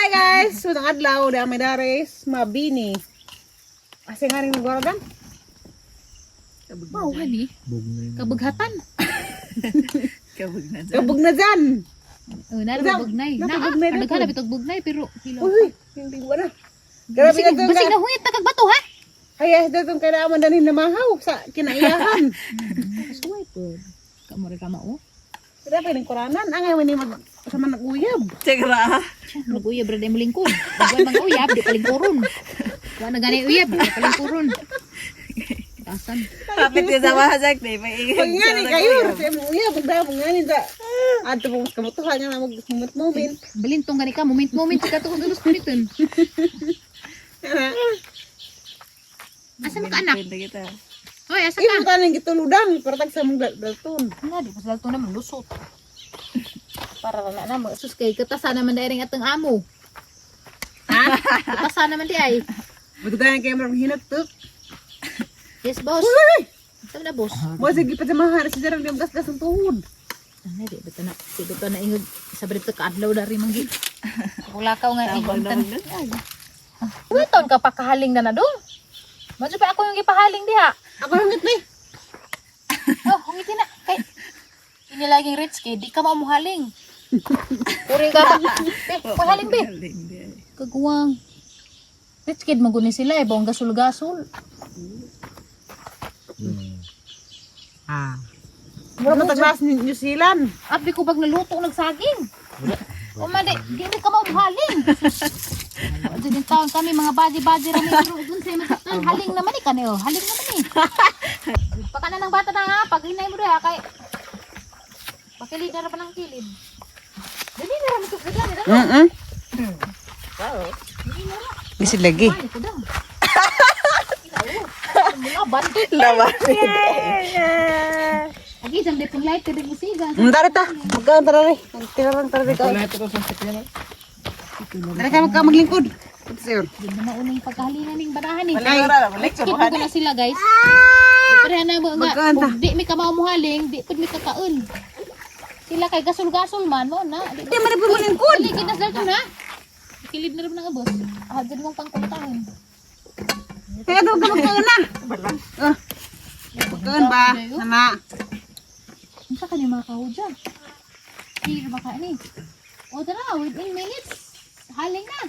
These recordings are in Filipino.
guys, sunang adlaw dami dares mabini. Asa nga rin nagwaragan? Wow, hani. Kabughatan. Kabug na dyan. Nabugnay. Nabugnay na Naghanap itong bugnay pero hilo. Uy, hindi ko na. Grabe na ito Basig ka. na huyit takag bato ha. Ay, datong kailangan danin na mahaw sa kinaiyahan. Kasuway po. Kamore ka mao. Grabe ng kuranan. Angay mo ni sama nag-uyab. Sigra. Nag-uyab ra day mo lingkod. Wala mang uyab di palingkuron. Wala na ganay uyab di palingkuron. Tasan. Kapit ka sa mahasag na. Pag nga ni kayo, siya mo uyab. Pagdamang nga ni sa ato pong kamutuhan nga na mag-moment. Balintong gani ka moment ka to gulos puniton. Asa mo ka anak? Kita. Hoy, asa Imo ka? taning gituludan para tag sa mong dalton. Nga, di pa sila ito naman lusot. Para na naman. Sus kay, katasa naman na rin atong amo. Ha? Katasa naman di ay. Budugan kay marang hinagtok. Yes, boss. Uy! Sabi na, boss. Mo sige pa sa mahar si Jarang di gas-gas ang tuhod. Ano, di ba na ingod. Sabi dito ka-adlaw na rin manggit. Kulakaw nga inguntan. Uy, taon ka pa kahaling na dong. Madyo pa ako yung ipahaling diha. Ako hangit ni. Oh, hungiti na. Kay, inilaging rich kay, di ka maumuhaling. Puring ka. Pahaling be. Kaguwang. Rich kid magunin sila eh, bawang gasol-gasol. Mura mataglas ni New Zealand. Abi ko bag naluto nagsaging. O mali, di ka maumuhaling. Diyan yung taon kami, mga badi-badi rami. Pero dun sa'yo masaktan, haling naman eh kaneo. Haling naman eh. Paka na ng bata na nga, pag hinay mo doon kay pakilid na pa ng kilid. Dali na rami ito sa gani. Bisid lagi. Ay, ito daw. Laban. Laban. Lagi, isang depong light, tirig mo siga. Dari ta. Magkaan tara rin. Tirarang tara rin ka. Dari ka maglingkod. Ito sa'yo. Di ba na unang pagkahalingan ng banahan eh. Balik sa Skip mo na sila guys. Pero na mo nga, Magkanta. kung di may kamamuhaling, di pud may kakaon. Sila kay gasol-gasol man mo na. Di man na pumulingkod. Paligid na sila to na. Kilid na rin ng abos. Ah, dyan mong pangkultahin. Kaya doon ka magkaan na. Magkaan ba? Nana. Ang sa kanya mga kahudya. Here ba ka ni? O tara, within minutes. Haling na.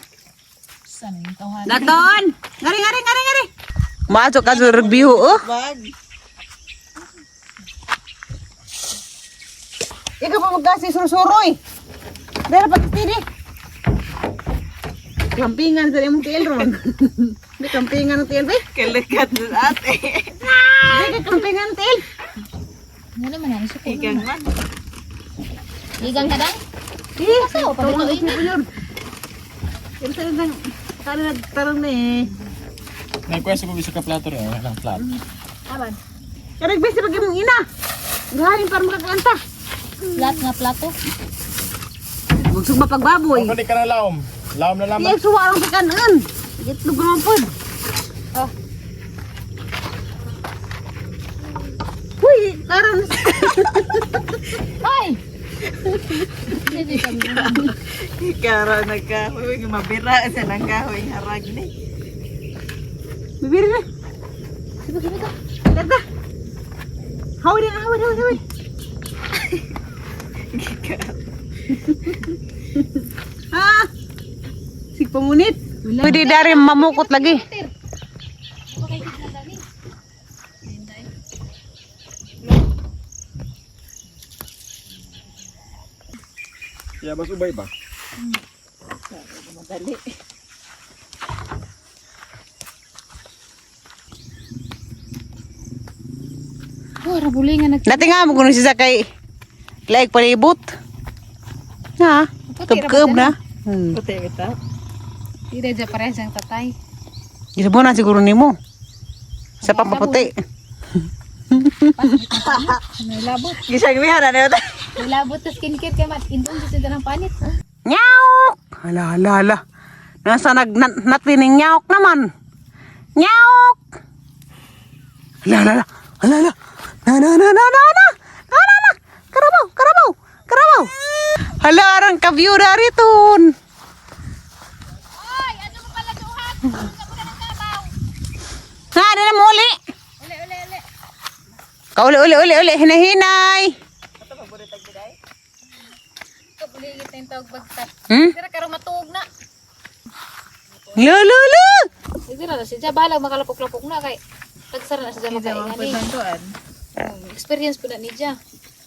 Sana yung tawhan. Daton. Ngari. Masok ka sa review, oh. Bag. Ikaw pa magkasi surusuroy. Dara pa tini. Kampingan sa imong tiil ron. Di kampingan ng tiil, be. Kalikat sa ate. Di ka kampingan ng tiil. Ano naman yan? Suko Igang naman. man. Igang ka lang? Di. Kaso, pabiluin na. Yung sa isang kano nagtarong na eh. Nag-request ko bisa ka plato rin, walang plato. Aman. Kaya nagbesi pag imong ina. Galing para makakanta. Plat nga plato. Magsug mapagbaboy. Kung di ka na laom, laom na Di lamang. ay suwarang sa kanan. Itlog naman po. Oh. Uy, karon. Ay! Hindi ka Kara nagkahoy. Mabira sa nangkahoy. Harag ni. Bibiri na. Sige ka. Tata. Hawid na, hawid. Ah. Sig pamunit. Pwede dari mamukot lagi. Ya, mas ubay ba? Madali. Oh, rabulingan nag... Dati nga mo kuno siya kay laig palibot. Ha? Kub na. Puti bita. Tidak aja pares yang tatay. Gisabo na siguro nimo. Sa pampaputi. May labot. Gisang mihan na ito. May labot sa skincare kay mat. Indon sa ng panit. Nyaok! Hala. Nasa nagtining nyaok naman. Nyaok! Hala. Na. Karabaw. Hala, arang ka-view dari tun. Kauli, hinahinay. Kabuligit na yung tawag bagtat. Hmm? Sira karong matuog na. Lo. Sira na siya. Bahala makalapok-lapok na kay. Tagsara na siya makaingan eh. Pagbantuan. Experience po na niya.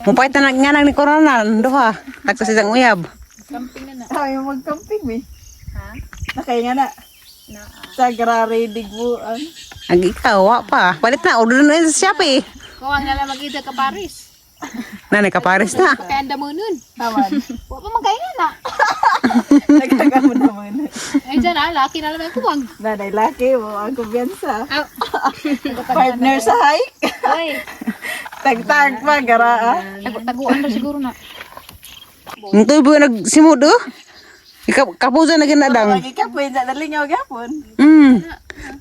Mupait na nga nang ni corona. Duha. Tagsa siyang uyab. Camping na na. Ayaw mag-camping, eh. Ha? Nakaya nga na. Sa grare digbuan. Ang ikaw, wa pa. Palit na, order na yun sa Shopee. Kawang na lang mag-ida ka Paris. Nanay ka Paris na. Kaya anda mo nun. Tawan. Huwag pa magkaingan na. Nagkagamon naman. Ay dyan laki na lang yung kuwang. Nanay laki mo, ang kumbiyansa. Ah. Partner sa hike. Ay. Tagtag pa, garaa. Taguan na siguro na. Ang tubo nagsimudo. Kapuso na ginadang. Lagi ka po, hindi nalingaw gapon.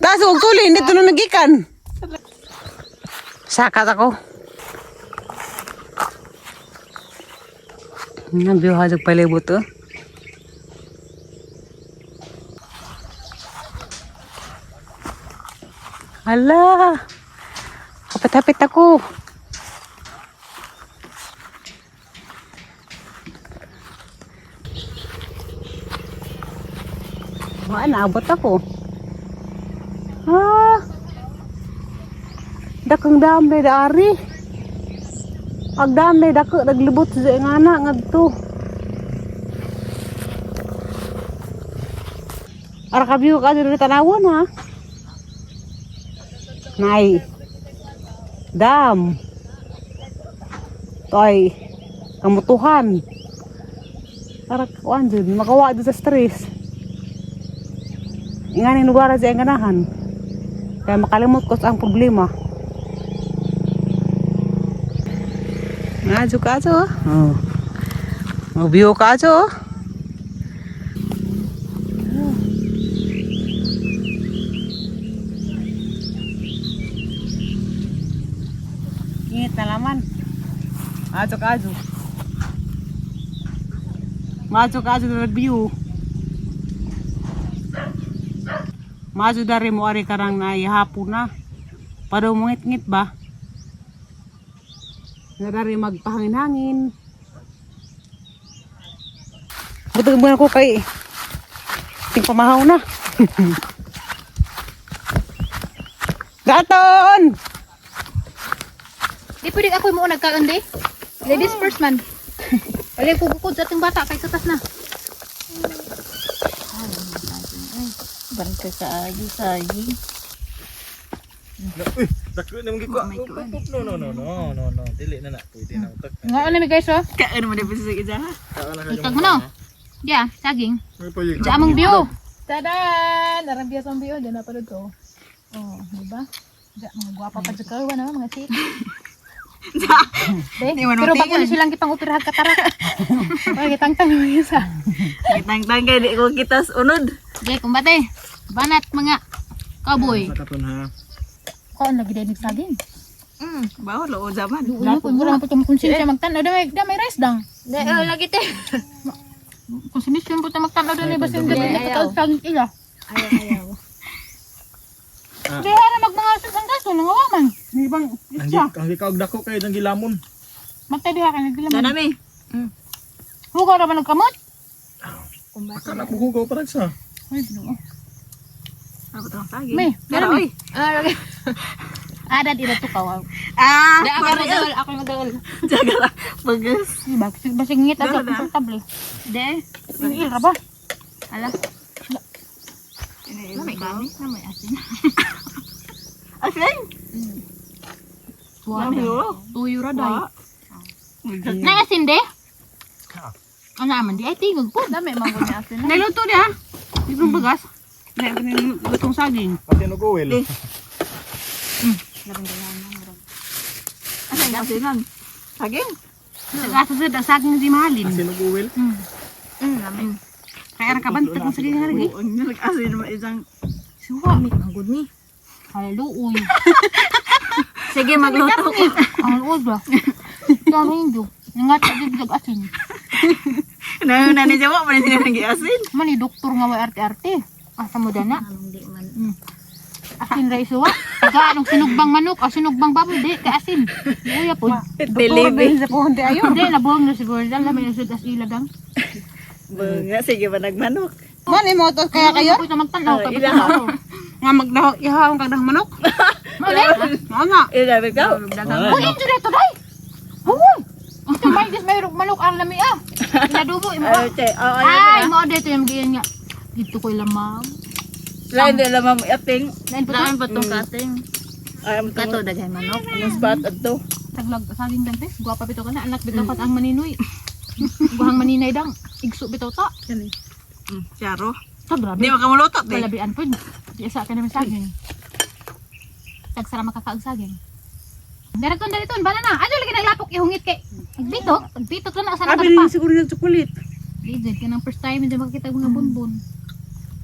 Taas huwag tuli, hindi ito na nagikan. Sakat ako. Nabiyo ka sa palibot to. Hala. Kapit-hapit ako. Naabot ako. Dakang dami dari. Ag dami dako naglibot sa ngana ngadto. Ara ka view ka diri tanawon ha. Nay. Dam. Toy. Kamutuhan. Ara kuan jud makawa sa stress. Inganing lugar sa ganahan. Kaya makalimot ko sa ang problema. Ngajo ka ajo. Oh. View ka ajo. Ingit na laman. Ajo ka ajo. Majo ka ajo na view. Majo dari mo ari karang na ihapon na. Pado mo ngit-ngit ba? Na dari magpahangin-hangin. Butog mo ako kay ting pamahaw na. Gaton! Di pwede ako mo nagkaon di. Ladies first man. Wala ko bukod sa ating bata kay tatas na. Bangka sa agi. Uy, dako na mong gikuha. No. Dili na na. Pwede na utak. Nga ano mi guys oh. Kaan mo na pa sa isa ha? Itag mo no. Yeah, saging. May payag. Diyan among view. Tadan! Narang biya sa view. Diyan na palod ko. Oh, diba? Diyan, mga guwapa pa sa kawan naman, mga chik. Pero bago na silang kitang upirahan katarak. Ay, kitang-tang yung isa. Kitang-tang kay di ko kitas unod. Okay, kumbate. Banat mga cowboy. Sa katon ha. Kaon lagi dinig saging. Bawo lo zaman. Ulo ko mura po tong konsensya magtanaw damay rice dang. Lagi te. Konsensya po ta magtanaw dali basta hindi nakataw saging ila. Ayaw. Di ara magmanga sa gaso nangawaman. Di bang isa. Ang gikaog dako kay dang gilamon. Matay diha ka nagdilaman. Nanami. Hugaw ra ba nagkamot? Baka na puhugaw pa rin sa. Ay, no. Apa tong sagi? May, Pero meron oy. may. Ada di to kawaw. Ako magdawal. Jaga bagus. Basig ngit ako komportable. De, il ra ba? Ala. Namay gani, namay asin. Asin? Suwa. Namay. Tuyo ra day. Na asin de? Ano naman di ay tingog po. Dami man gud asin. Naluto di ha. Ibang bagas. Na lutong saging. Pati no go well. Asin asinan. Saging. Sa saging di mahalin. Kasi no go well. Namin. Kaya ra kabantat ng saging haragi. Ang nag-asin mo isang Suwa. Ang good ni. Haluoy. sige magluto ko. Ang luod ba? Dami hindi. Nangat di asin. Na ni jawa pa ni nag-asin. Mani doktor nga way arte-arte. Asa mo dana? Hindi man. Asin ra isuwa. Taga anong sinugbang manok, sinugbang baboy, di, kaasin. Uya po. Delivery. Sa puhon di ayo. Hindi, nabuhang na siguro. Dahil may nasudas ilagang. Bunga, sige ba nagmanok? Man mo to kaya kayo Ito magtanaw, Oh, kapit ilaw. ako. nga magdaho ihawang kag manok. Mali. Ana. Ilabi ka? Uy, injo dito, day. Uy. Ito, may dis may manok ang lami ah. Inadubo, imo. Ay, che. Oh, Ay, ay. mo dito yung giyan nga. Dito ko lamang. Lain din lamang mo ating. Lain po Lain to. pa tong kating. Ay, am Kato, to. daghay manok. Anong spot ato? Taglag saging dante. Guwapa bitaw ka na. Anak bitaw ka ang maninoy. Guhang maninay dang. Igso bitaw ta. Charo. Ta, grabe. Di makamulutot eh. Malabian po. Di asa ka naman saging. Tagsara makakaag saging. Daraton, bala na. Ano lagi naglapok ihungit kay. Agbitok na sa Abi natapa. ni siguro ng chocolate. Di ka ng first time hindi makakita mga bunbun.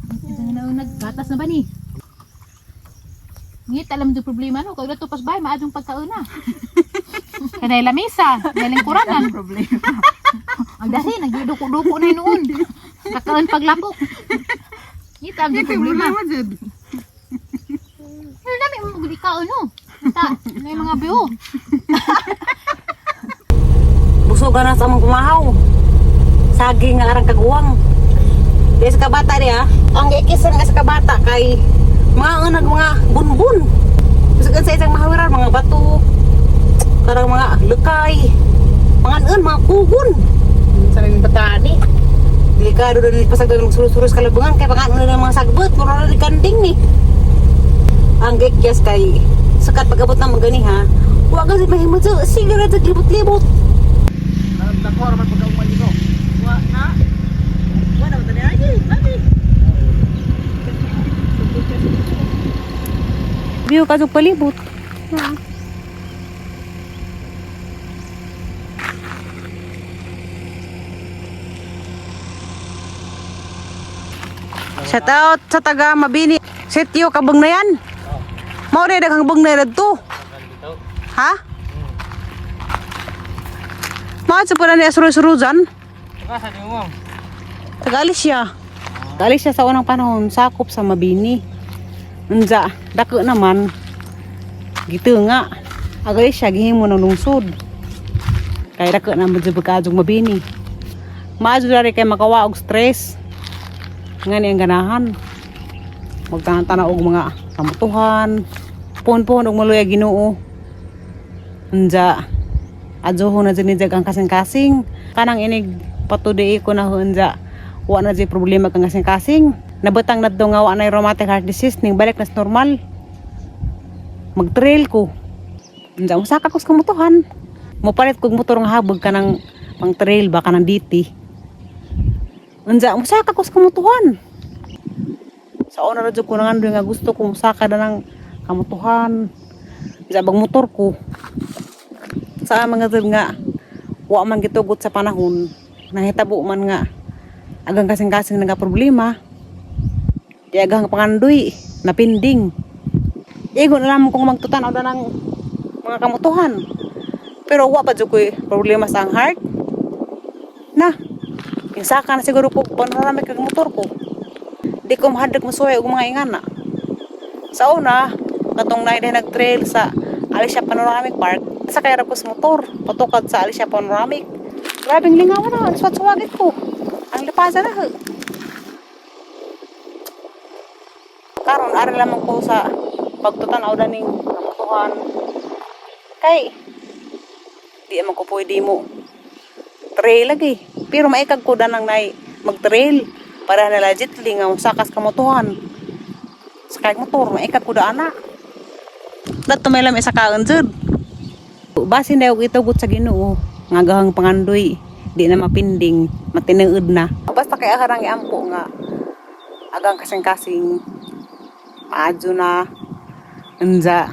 Ito na naggatas na ba ni? Ngit alam mo problema no, kaya tupas bay maadong pagkauna. Kanay lamisa, galing kuranan problema. Ang dasi nagduduko-duko na noon. Kakaon paglapok. Ngit alam mo problema. jud. Pero dami mo gudikaon no. Ta, may mga biyo. Busog na sa among kumahaw. Saging nga arang kaguwang. Di sa kabata niya, ang ikisan nga sa kabata kay mga mga bunbun. Busog sa isang mahawiran, mga bato, karang mga lekay, mga kugon. Sa mga bata ni. Delikado na pasag ng surus-surus kalabangan kay pangan na mga sagbot, puro na kanding ni. Ang gekyas kay sakat pagabot na magani ha. Wa kasi mahimod sa sige ra sa libot-libot. Dako raman pagkaumay ko. Wa na. Wa na tani lagi. Lagi. View ka sa palibot. Shout out sa taga Mabini. Sityo kabang na yan. Mao rin daghang bang na to. Ha? Mao sa pala niya suru-suruzan. Asa di mo? Taga Alicia. Taga Alicia sa unang panahon sakop sa Mabini. Unsa dako naman. Gitu nga. Agay siya gihimo ng lungsod. Kay dako naman sa pagkadong Mabini. Maadyo dari kay makawa og stress. Nga ni ang ganahan. Magtanaw og mga kamutuhan. Puhon-puhon og maluya Ginoo. Unsa adyohon na dinijag ang kasing-kasing. Kanang inig patudi ko na unsa. Wa na di problema kang kasing-kasing. Nabutang na nga wa na rheumatic heart disease ning balik na normal. Mag-trail ko. Unsa usaka ko sa kamutuhan. Mopalit kog motor nga habog kanang pang trail ba kanang DT. Unsa musaka ko sa kamutuhan. Sa una ra jud ko nang nga gusto ko musaka na ng kamutuhan. Sa bang motor ko. Sa mga zud nga wa man gitugot sa panahon. Nahitabo man nga agang kasing-kasing nga problema. Di agang pangandoy napinding. Igo na lang kung magtutanaw na ng mga kamutuhan. Pero wa pa jud ko'y problema sa ang heart. Na. Insaka na siguro ko panoramic kag motor ko. Di ko mahadag masuhay og mga ingana. Sa una, katong naay nag-trail sa Alicia Panoramic Park, sa kaya ko sa motor, patukad sa Alicia Panoramic. Grabing lingaw na, swat-swagit ko. Ang lipasan na. Karon ari lamang ko sa pagtutanaw na ning kamutuhan. Kay di man ko pwede mo trail lagi. Pero maikag ko danang nay mag-trail para na legit lingaw sakas kamutuhan. Sa kay motor maikag ko ana. Dato may lam isa kaon jud. Basin daw itugot sa Ginoo nga gahang pangandoy di na mapinding matinuod na. Basta kay akarang iampo nga agang kasing-kasing maadyo na unsa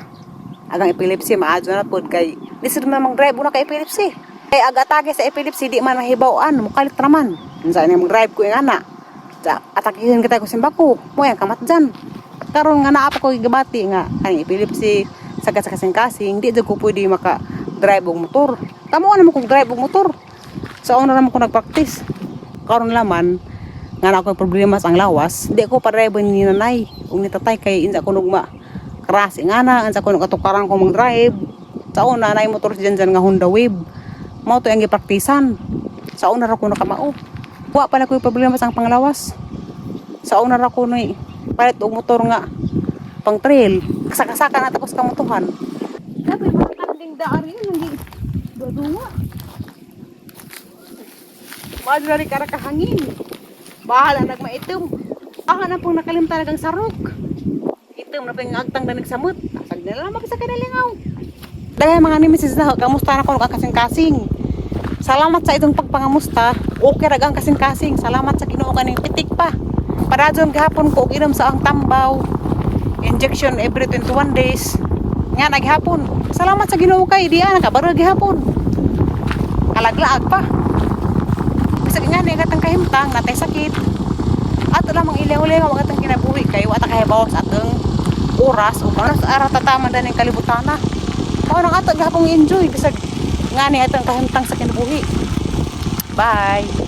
agang epilepsy maadyo na pod kay di sud man mag-drive una kay epilepsy. Kay agatake sa epilepsy di man nahibaw-an mukalit raman. Unsa ni mag-drive ko yung ana. Sa atakihin kita ko simbako. Mo yang kamat dyan. Karon nga naa pa ko gibati nga kaning epilepsy sa kasing-kasing di jud ko pwede maka-drive og motor. Kamo na mo kog drive og motor. Sa una naman ko nagpractice. Karon laman nga na ako problema sa ang lawas, di ko pa drive ni nanay ug ni tatay kay insa ko nugma crash nga na ansa ko katukaran ko mang drive. Sa una na motor diyan nga Honda Wave. Mao to ang gipraktisan. Sa una ra ko nakamao. Wa pala ko problema sa panglawas. Sa una ra ko ni palit og motor nga pang trail. Kasaka-saka na tapos kamutuhan. Dapat matanding daari hindi dudunga. Madali kara kahangin. Bahala nagmaitom. Aha na pong nakalim talagang sarok. Itom na pong agtang danig samot. Asag nila lang sa kanalingaw. Dahil mga ni Mrs. Daho, kamusta na ko ang kasing-kasing. Salamat sa itong pagpangamusta. Okay ra ang kasing-kasing. Salamat sa Ginoo kaning pitik pa. Para dyan gihapon ko inom sa ang tambaw. Injection every 21 days. Nga naghapon. Salamat sa Ginoo kay di ana ka baro gihapon. Kalaglaag pa. Bisag nga ni katang kahimtang natay sakit. Ato lamang ilaw-ilaw nga magatang kinabuhi kay wa ta kahibaw sa atong oras o oras ara tataman dan ning kalibutana. Mao nang ato gihapon enjoy bisag nga ni atong kahimtang sa kinabuhi. Bye.